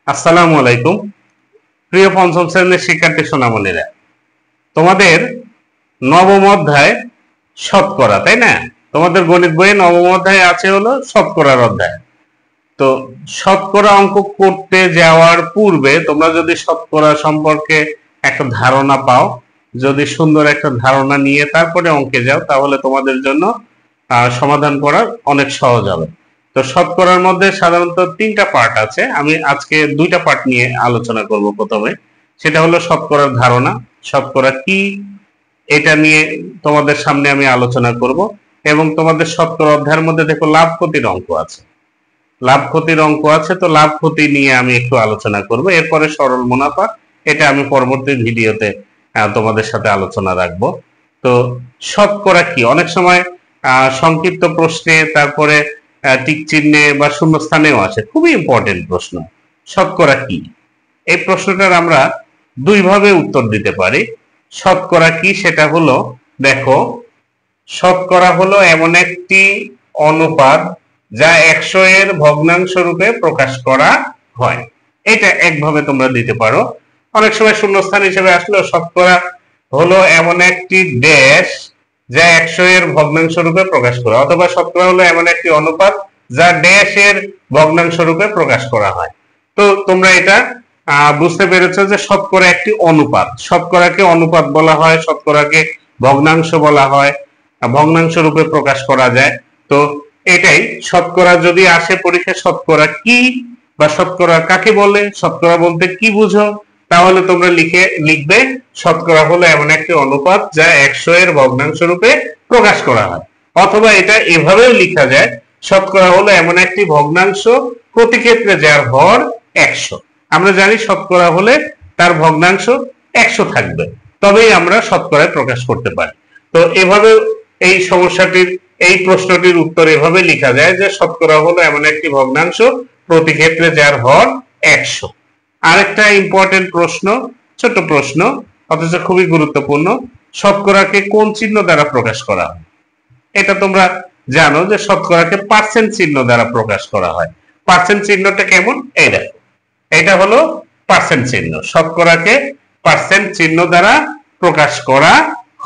আসসালামু আলাইকুম। প্রিয় পঞ্চম শ্রেণীর শিক্ষার্থী সোনামণিরা, তোমাদের নবম অধ্যায় শতকরা, তাই না? তোমাদের গণিত বইয়ে নবম অধ্যায় আছে হলো শতকরার অধ্যায়। তো শতকরা অঙ্ক করতে যাওয়ার পূর্বে তোমরা যদি শতকরা সম্পর্কে একটা ধারণা পাও, যদি সুন্দর একটা ধারণা নিয়ে তারপরে অঙ্কে যাও, তাহলে তোমাদের জন্য সমাধান করা অনেক সহজ হবে। তো শতকরার মধ্যে সাধারণত তিনটা পার্ট আছে, আমি আজকে দুইটা পার্ট নিয়ে আলোচনা করব। প্রথমে সেটা হলো শতকরার ধারণা, শতকরা কি, এটা নিয়ে তোমাদের সামনে আমি আলোচনা করব। এবং তোমাদের শতকরা অধ্যায়ের মধ্যে দেখো লাভ ক্ষতির অঙ্ক আছে, লাভ ক্ষতির অঙ্ক আছে, তো লাভ ক্ষতি নিয়ে আমি একটু আলোচনা করব। এরপরে সরল মুনাফা, এটা আমি পরবর্তী ভিডিওতে তোমাদের সাথে আলোচনা রাখবো। তো শতকরা কি, অনেক সময় সংক্ষিপ্ত প্রশ্নে, তারপরে টিক চিহ্নে বা শূন্যস্থানেও আসে, খুবই ইম্পর্টেন্ট প্রশ্ন। শতকরা কি, এই প্রশ্নটার আমরা দুই ভাবে উত্তর দিতে পারি। শতকরা কি সেটা হলো, দেখো, শতকরা হলো এমন একটি অনুপাত যা 100 এর ভগ্নাংশ রূপে প্রকাশ করা হয়। এটা একভাবে তোমরা দিতে পারো। অনেক সময় শূন্যস্থান হিসেবে আসলেও শতকরা হলো এমন একটি ড্যাশ যা 100 এর ভগ্নাংশ রূপে প্রকাশ করা, অথবা শতকরা হলো এমন একটি অনুপাত যা ড্যাশ এর ভগ্নাংশ রূপে প্রকাশ করা হয়। তো তোমরা এটা বুঝতে পেরেছো যে শতকরা একটি অনুপাত, শতকরাকে অনুপাত বলা হয়, শতকরাকে ভগ্নাংশ বলা হয়, ভগ্নাংশ রূপে প্রকাশ করা যায়। তো এটাই শতকরা যদি আসে পরীক্ষায়, শতকরা কি বা শতকরা কাকে বলে, শতকরা বলতে কি বুঝো, তাহলে তোমরা লিখবে শতকরা হলো এমন একটি অনুপাত যা 100 এর ভগ্নাংশ রূপে প্রকাশ করা হয়। অথবা এটা এভাবেও লেখা যায়, শতকরা হলো এমন একটি ভগ্নাংশ প্রতি ক্ষেত্রে যার ভর 100। আমরা জানি শতকরা হলে তার ভগ্নাংশ 100 থাকবে, তবেই আমরা শতকরায় প্রকাশ করতে পারি। তো এভাবে এই সমস্যাটির, এই প্রশ্নটির উত্তর এভাবে লেখা যায় যে শতকরা হলো এমন একটি ভগ্নাংশ প্রতি ক্ষেত্রে যার ভর 100। আরেকটা ইম্পর্টেন্ট প্রশ্ন, ছোট প্রশ্ন অথচ খুবই গুরুত্বপূর্ণ, শতকরাকে কোন চিহ্ন দ্বারা প্রকাশ করা হয়? এটা তোমরা জানো যে শতকরাকে পার্সেন্ট চিহ্ন দ্বারা প্রকাশ করা হয়। পার্সেন্ট চিহ্নটা কেমন, এই দেখো, এটা হলো পার্সেন্ট চিহ্ন। শতকরাকে পার্সেন্ট চিহ্ন দ্বারা প্রকাশ করা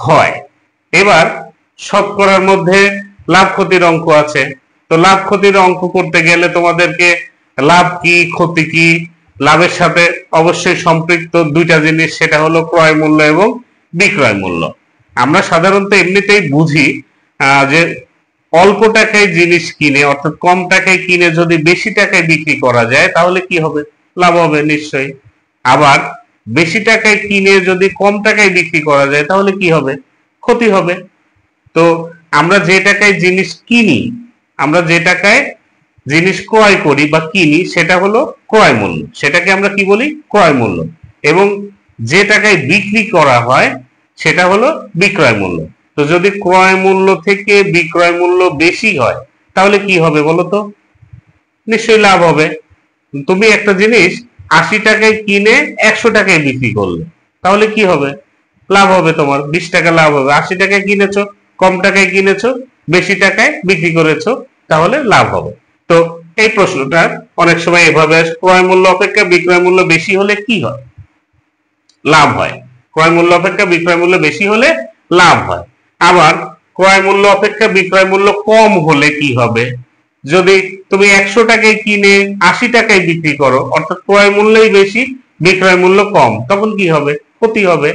হয়। এবার শতকরার মধ্যে লাভ ক্ষতির অঙ্ক আছে। তো লাভ ক্ষতির অঙ্ক করতে গেলে তোমাদেরকে লাভ কি ক্ষতি কি, লাভের সাথে অবশ্যই সম্পৃক্ত দুইটা জিনিস, সেটা হলো ক্রয় মূল্য এবং বিক্রয় মূল্য। আমরা সাধারণত এমনিতেই বুঝি যে অল্প টাকায় জিনিস কিনে, অর্থাৎ কম টাকায় কিনে যদি বেশি টাকায় বিক্রি করা যায় তাহলে কি হবে, লাভ হবে নিশ্চয়ই। আবার বেশি টাকায় কিনে যদি কম টাকায় বিক্রি করা যায় তাহলে কি হবে, ক্ষতি হবে। তো আমরা যে টাকায় জিনিস কিনি, আমরা যে টাকায় জিনিস ক্রয় করি বা কিনি, সেটা হলো ক্রয় মূল্য, সেটাকে আমরা কি বলি, ক্রয় মূল্য। এবং যে টাকায় বিক্রি করা হয় সেটা হলো বিক্রয় মূল্য। তো যদি ক্রয় মূল্য থেকে বিক্রয় মূল্য বেশি হয় তাহলে কি হবে বলো তো, নিশ্চয়ই লাভ হবে। তুমি একটা জিনিস 80 টাকায় কিনে 100 টাকায় বিক্রি করলে তাহলে কি হবে, লাভ হবে, তোমার 20 টাকা লাভ হবে। 80 টাকায় কিনেছো, কম টাকায় কিনেছো, বেশি টাকায় বিক্রি করেছো, তাহলে লাভ হবে। তো এই প্রশ্নটা অনেক সময় এভাবে, ক্রয় মূল্য অপেক্ষা বিক্রয় মূল্য বেশি হলে কি হয়, লাভ হয়। ক্রয় মূল্য অপেক্ষা বিক্রয় মূল্য বেশি হলে লাভ হয়। আবার ক্রয় মূল্য অপেক্ষা বিক্রয় মূল্য কম হলে কি হবে, যদি তুমি 100 টাকায় কিনে 80 টাকায় বিক্রি করো, অর্থাৎ ক্রয় মূল্যই বেশি বিক্রয় মূল্য কম, তখন কি হবে, ক্ষতি হবে।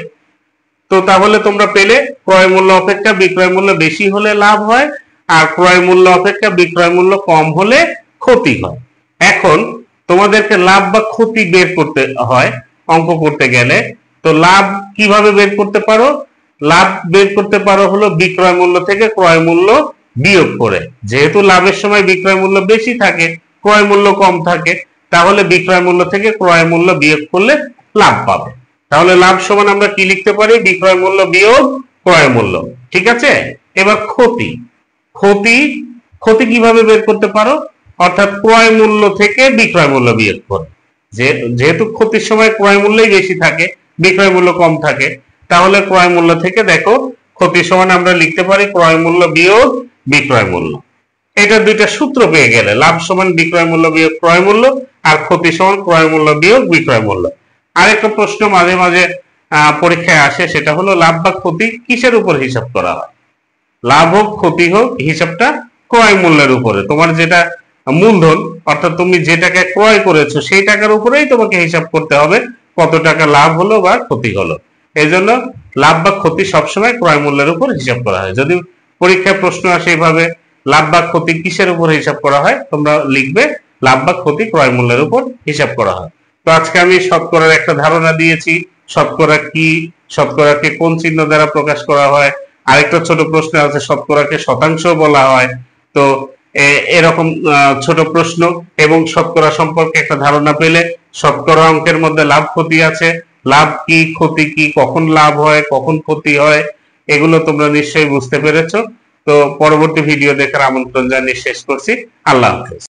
তো তাহলে তোমরা পেলে ক্রয় মূল্য অপেক্ষা বিক্রয় মূল্য বেশি হলে লাভ হয়, আর ক্রয় মূল্য অপেক্ষা বিক্রয় মূল্য কম হলে ক্ষতি হয়। এখন তোমাদেরকে লাভ বা ক্ষতি বের করতে হয় অঙ্ক করতে গেলে। তো লাভ কিভাবে বের করতে পারো, লাভ বের করতে পারো হলো বিক্রয় মূল্য থেকে ক্রয় মূল্য বিয়োগ করে। যেহেতু লাভের সময় বিক্রয় মূল্য বেশি থাকে, ক্রয় মূল্য কম থাকে, তাহলে বিক্রয় মূল্য থেকে ক্রয় মূল্য বিয়োগ করলে লাভ পাবে। তাহলে লাভ সমান আমরা কি লিখতে পারি, বিক্রয় মূল্য বিয়োগ ক্রয় মূল্য। ঠিক আছে। এবার ক্ষতি, ক্ষতি ক্ষতি কিভাবে বের করতে পারো, অর্থাৎ ক্রয় মূল্য থেকে বিক্রয় মূল্য বিয়োগ করে। যেহেতু ক্ষতির সময় ক্রয় মূল্যই বেশি থাকে, বিক্রয় মূল্য কম থাকে, তাহলে ক্রয় মূল্য থেকে দেখো ক্ষতি সমান আমরা লিখতে পারি ক্রয় মূল্য বিয়োগ বিক্রয় মূল্য। এটা দুইটা সূত্র পেয়ে গেলে, লাভ সমান বিক্রয় মূল্য বিয়োগ ক্রয় মূল্য, আর ক্ষতি সমান ক্রয় মূল্য বিয়োগ বিক্রয় মূল্য। আরেকটা প্রশ্ন মাঝে মাঝে পরীক্ষায় আসে, সেটা হলো লাভ বা ক্ষতি কিসের উপর হিসাব করা হয়? লাভ হোক ক্ষতি হোক, হিসাবটা ক্রয় মূল্যের উপরে। তোমার যেটা মূলধন, অর্থাৎ তুমি যে টাকা ক্রয় করেছো সেই টাকার উপরেই তোমাকে হিসাব করতে হবে কত টাকা লাভ হলো বা ক্ষতি হলো। এই জন্য লাভ বা ক্ষতি সবসময় ক্রয় মূল্যের উপর হিসাব করা হয়। যদি পরীক্ষায় প্রশ্ন আসে এইভাবে, লাভ বা ক্ষতি কিসের উপর হিসাব করা হয়, তোমরা লিখবে লাভ বা ক্ষতি ক্রয় মূল্যের উপর হিসাব করা হয়। তো আজকে আমি শতকরার একটা ধারণা দিয়েছি, শতকরা কি, শতকরাকে কোন চিহ্ন দ্বারা প্রকাশ করা হয়। আরেকটা ছোট প্রশ্ন আছে, শতকরাকে শতাংশ বলা হয়। তো এরকম ছোট প্রশ্ন এবং শতকরা সম্পর্কে একটা ধারণা পেলে, শতকরা অঙ্কের মধ্যে লাভ ক্ষতি আছে, লাভ কি ক্ষতি কি, কখন লাভ হয় কখন ক্ষতি হয়, এগুলো তোমরা নিশ্চয়ই বুঝতে পেরেছো। তো পরবর্তী ভিডিও দেখার আমন্ত্রণ জানিয়ে শেষ করছি। আল্লাহ হাফেজ।